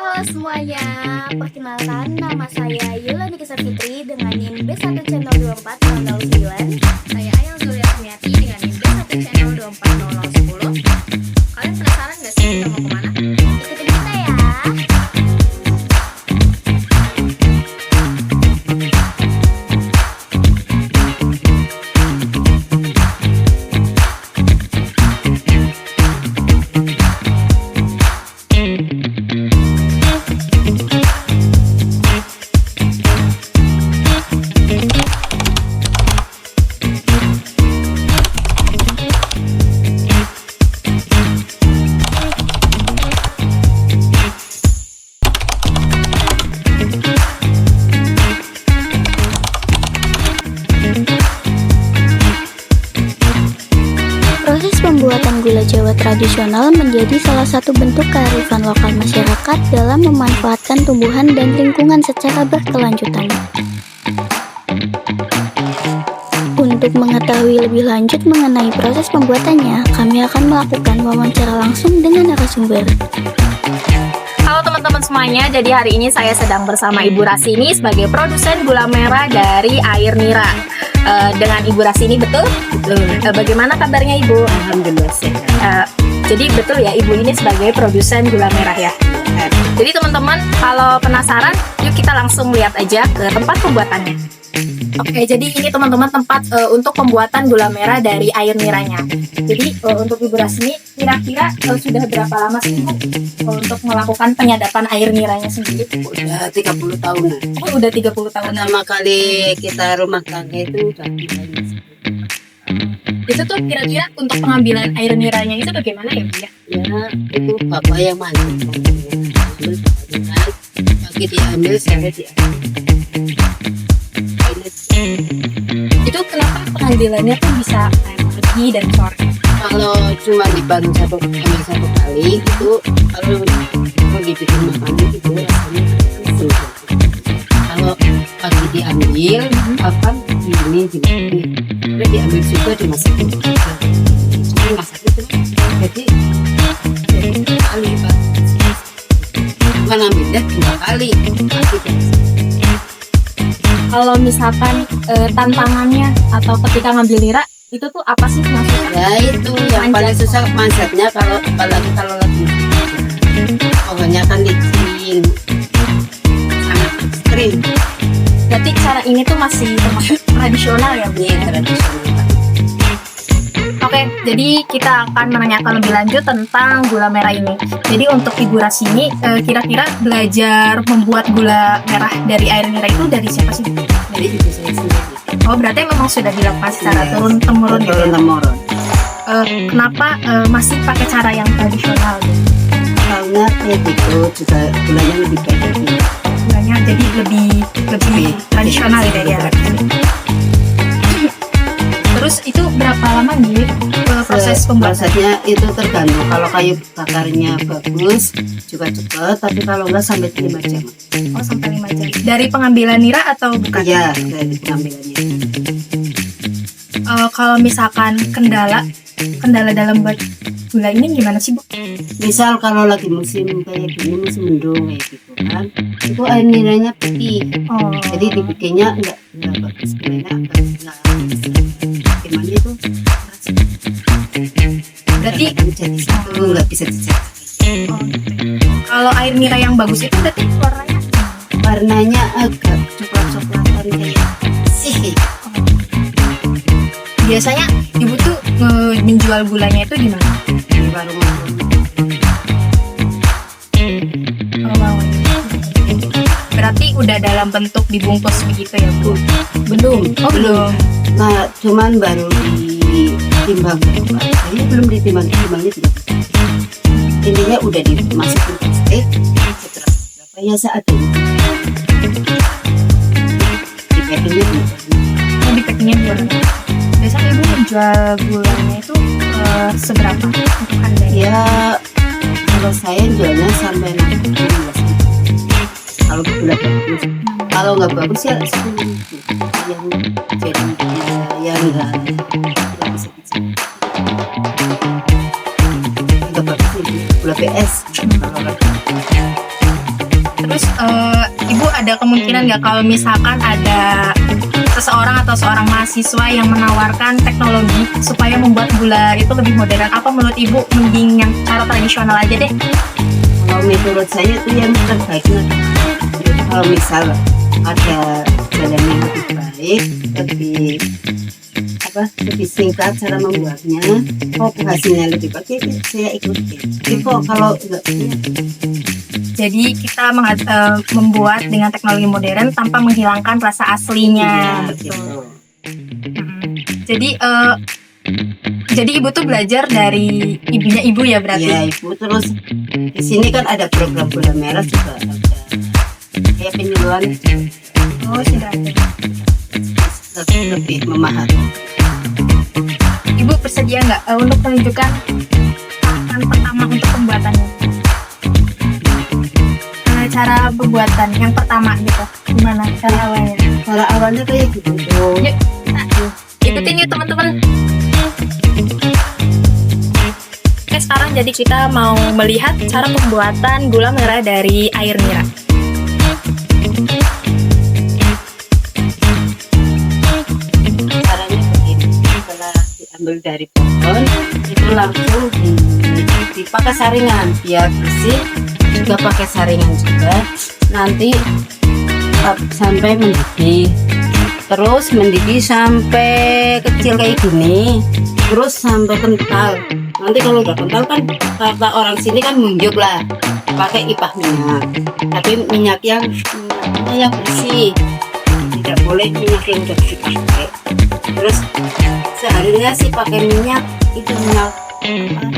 Halo semuanya, perkenalkan nama saya Yula Nikita Fitri dengan NIM B1 Channel 240009. Saya Ayang Zulia Sumiati dengan NIM B1 Channel 240010. Kalian penasaran gak sih kita mau kemana? Ikutin kita ya. Proses pembuatan gula Jawa tradisional menjadi salah satu bentuk kearifan lokal masyarakat dalam memanfaatkan tumbuhan dan lingkungan secara berkelanjutan. Untuk mengetahui lebih lanjut mengenai proses pembuatannya, kami akan melakukan wawancara langsung dengan narasumber. Halo teman-teman semuanya, jadi hari ini saya sedang bersama Ibu Rasini sebagai produsen gula merah dari Air Nira. Dengan Ibu Rasini, betul? Betul. Bagaimana kabarnya Ibu? Alhamdulillah sehat. Jadi betul ya, Ibu ini sebagai produsen gula merah ya? Jadi teman-teman, kalau penasaran, yuk kita langsung lihat aja ke tempat pembuatannya. Oke, jadi ini teman-teman tempat untuk pembuatan gula merah dari Air Niranya. Jadi untuk Ibu Rasini, kira-kira sudah berapa lama sih Ibu untuk melakukan penyadapan Air Niranya sendiri? Udah 30 tahunan. Oh, udah 30 tahun. Pertama kali kita rumah tangga itu udah Itu tuh kira-kira untuk pengambilan Air Niranya itu bagaimana ya Bu ya? ya itu bapak yang mandi. Ambil pagi diambil, sore diambil. Itu kenapa pengambilannya tuh bisa pagi dan sore? Kalau cuma dibangun ambil satu kali itu, kalau mau dibikin makanan itu rasanya sulit. Kalau pagi diambil, akan ini terus diambil juga dimasakin. Jadi masak itu jadi kali Pak. Bukan ambilnya 2 kali. Kalau misalkan tantangannya atau ketika ngambil nira itu tuh apa sih maksudnya? Ya itu yang paling susah manjatnya, kalau apalagi kalau lagi pohonnya kan licin, sangat ekstrim. Berarti cara ini tuh masih termasuk tradisional ya Bu? Ini tradisional. Oke, jadi kita akan menanyakan lebih lanjut tentang gula merah ini. Jadi untuk Ibu Rasini, kira-kira belajar membuat gula merah dari Air Nira itu dari siapa sih? Jadi itu saya sendiri. Oh, berarti memang sudah dilakukan secara turun-temurun gitu ya? Turun-temurun. Kenapa masih pakai cara yang tradisional gitu? Karena itu juga gulanya lebih baik. Gulanya jadi lebih tradisional gitu ya? Terus itu berapa lama nih proses pembuatan? Prosesnya itu tergantung. Kalau kayu bakarnya bagus juga cepat, tapi kalau enggak sampai 5 jam. Oh, sampai 5 jam. Dari pengambilan nira atau bukan? Iya, dari pengambilannya. Kalau misalkan kendala dalam buat gula ini gimana sih Bu? Misal kalau lagi musim kayak gini, musim mendung kayak gitu kan, itu air niranya putih. Oh. Jadi dibikinnya enggak bagus, gimana itu Berarti jadi satu, nggak bisa dicetak. oh, kalau air nira yang bagus itu berarti Warnanya agak coklat-coklatan kayak sih. biasanya Ibu tuh menjual gulanya itu di mana? Di warung-warung. Berarti udah dalam bentuk dibungkus begitu ya Bu? Belum. Oh, belum. Nah, cuman baru ditimbang. Ini belum ditimbangnya tidak. Intinya udah dimasukin plastik. Setelah berapa ya saat ini? Di packingnya dulu. Oh, di packingnya gula. Biasanya Ibu menjual gulanya itu seberapa untuk harganya? Ya, kalau saya jualnya sampai 16. Kalau gula bagus. Kalau nggak bagus ya 10. Yang jadi ya nggak bisa dijual. Nggak bagus ini gula PS. Terus Ibu ada kemungkinan nggak kalau misalkan ada seseorang atau seorang mahasiswa yang menawarkan teknologi supaya membuat gula itu lebih modern, apa menurut Ibu mending yang cara tradisional aja deh? Kalau menurut saya itu yang terbaiknya, kalau misal ada jalan yang lebih baik, lebih singkat cara membuatnya, hasilnya lebih baik, saya ikuti. Tapi kok kalau enggak, Jadi kita membuat dengan teknologi modern tanpa menghilangkan rasa aslinya. betul. Jadi jadi Ibu tuh belajar dari ibunya Ibu ya berarti? Ya Ibu, terus di sini kan ada program gula merah juga, ada kayak penyuluhan, Oh, sudah ada. lebih memahami. Ibu bersedia nggak untuk menunjukkan tahapan pertama untuk pembuatannya? Cara pembuatan yang pertama gitu, gimana cara awalnya? Cara awalnya kayak gitu. Yuk, ikutin yuk teman-teman. Oke, sekarang jadi kita mau melihat cara pembuatan gula merah dari air nira. Caranya begini, setelah diambil dari pohon itu langsung dipakai saringan biar bersih, juga pakai saringan juga, nanti sampai mendidih, terus mendidih sampai kecil kayak gini, terus sampai kental. Nanti kalau udah kental kan kata orang sini kan munjuk lah, pakai ipah minyak, tapi minyak yang bersih, tidak boleh minyak yang udah dipakai. Terus seharinya sih pakai minyak itu minyak minyak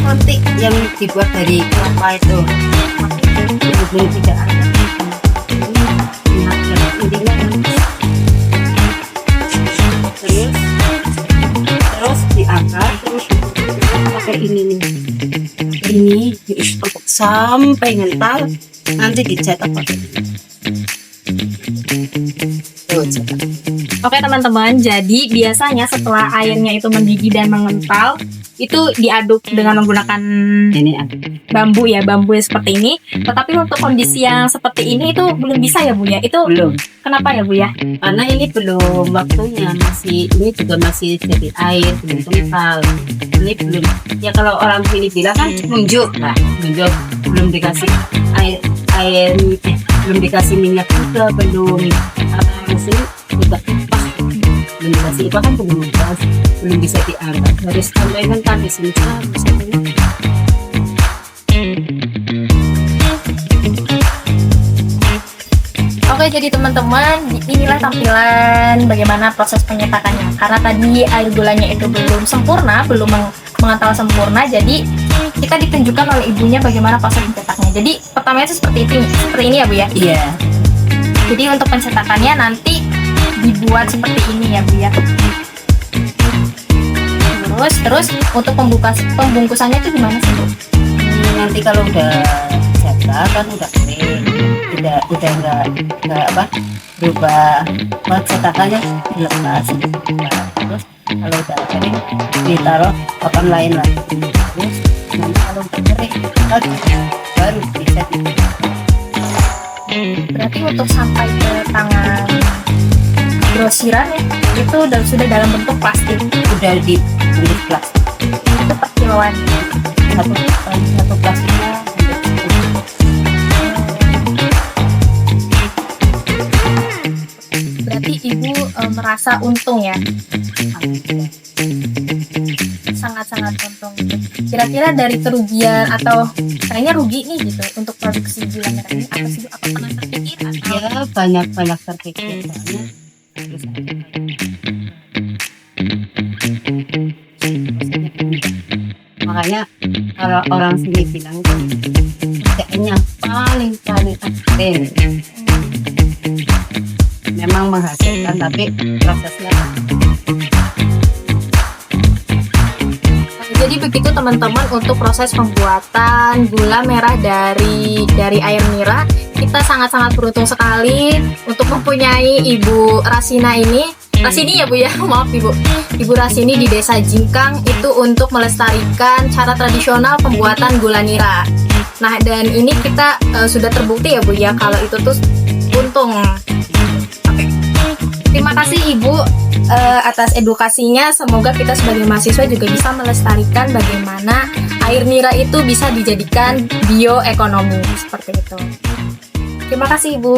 lentik yang dibuat dari kelapa itu, belum tidak ada minyak yang intinya. Terus diangkat, terus pakai ini diistup sampai ngental, nanti dicetak pakai ini. Oke teman-teman, jadi biasanya setelah airnya itu mendidih dan mengental, itu diaduk dengan menggunakan Ini ada. bambu ya, bambu seperti ini. Tetapi untuk kondisi yang seperti ini itu belum bisa ya Bu ya? Itu Belum, kenapa ya Bu ya? karena ini belum waktunya, ini juga masih jadi air, belum kental. Ini belum, ya kalau orang sini bilang kan munjuk lah, munjuk, belum dikasih air, belum dikasih minyak juga, belum masih juga ipah, belum dikasih ipah kan belum bisa diangkat, harus sampai kental di sini sampai. Oke, jadi teman-teman, inilah tampilan bagaimana proses penyetakannya. Karena tadi air gulanya itu belum sempurna, belum mengental sempurna, jadi kita ditunjukkan oleh ibunya bagaimana proses pencetaknya. Jadi pertamanya itu seperti ini ya Bu ya? Iya. Jadi untuk pencetakannya nanti dibuat seperti ini ya Bu ya. Terus untuk pembungkusannya itu gimana sih Bu? Nanti kalau udah cetak kan udah kering, udah nggak berubah, cetakannya dilepas. Terus kalau udah kering ditaruh papan lain lagi. Terus nanti kalau udah kering baru bisa Berarti untuk sampai ke tangan grosiran ya, itu sudah dalam bentuk plastik. udah dibungkus plastik. Itu per kiloan. Satu plastiknya Berarti Ibu merasa untung ya, sangat-sangat untung. Kira-kira dari kerugian atau kayaknya rugi nih gitu untuk produksi gula merah ini, apa sih Bu? Apa pernah terpikir atau ya banyak terpikir banyak. Terus makanya kalau orang sini bilang kayaknya paling ekstrim, memang menghasilkan tapi prosesnya. Jadi begitu teman-teman untuk proses pembuatan gula merah dari air nira. Kita sangat-sangat beruntung sekali untuk mempunyai Ibu Rasina ini. Rasini ya Bu ya, maaf Ibu Rasini di Desa Jingkang itu untuk melestarikan cara tradisional pembuatan gula nira. Nah, dan ini kita sudah terbukti ya Bu ya kalau itu tuh untung. Oke. Terima kasih Ibu atas edukasinya. Semoga kita sebagai mahasiswa juga bisa melestarikan bagaimana air nira itu bisa dijadikan bioekonomi seperti itu. Terima kasih Ibu.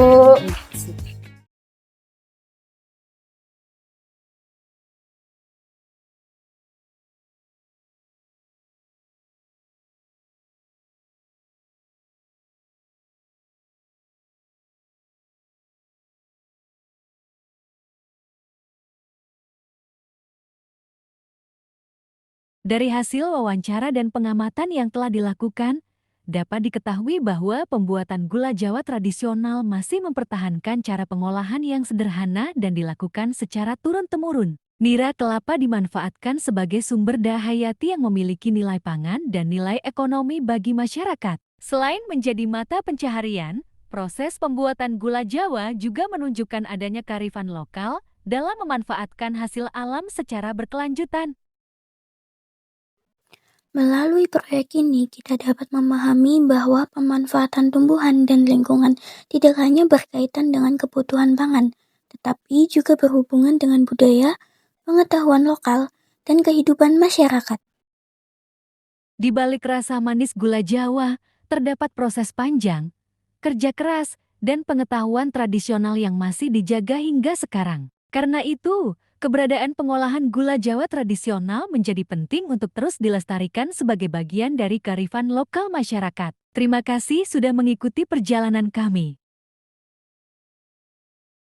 Dari hasil wawancara dan pengamatan yang telah dilakukan, dapat diketahui bahwa pembuatan gula Jawa tradisional masih mempertahankan cara pengolahan yang sederhana dan dilakukan secara turun-temurun. Nira kelapa dimanfaatkan sebagai sumber daya hayati yang memiliki nilai pangan dan nilai ekonomi bagi masyarakat. Selain menjadi mata pencaharian, proses pembuatan gula Jawa juga menunjukkan adanya kearifan lokal dalam memanfaatkan hasil alam secara berkelanjutan. Melalui proyek ini, kita dapat memahami bahwa pemanfaatan tumbuhan dan lingkungan tidak hanya berkaitan dengan kebutuhan pangan, tetapi juga berhubungan dengan budaya, pengetahuan lokal, dan kehidupan masyarakat. Di balik rasa manis gula Jawa, terdapat proses panjang, kerja keras, dan pengetahuan tradisional yang masih dijaga hingga sekarang. Karena itu, keberadaan pengolahan gula Jawa tradisional menjadi penting untuk terus dilestarikan sebagai bagian dari kearifan lokal masyarakat. Terima kasih sudah mengikuti perjalanan kami.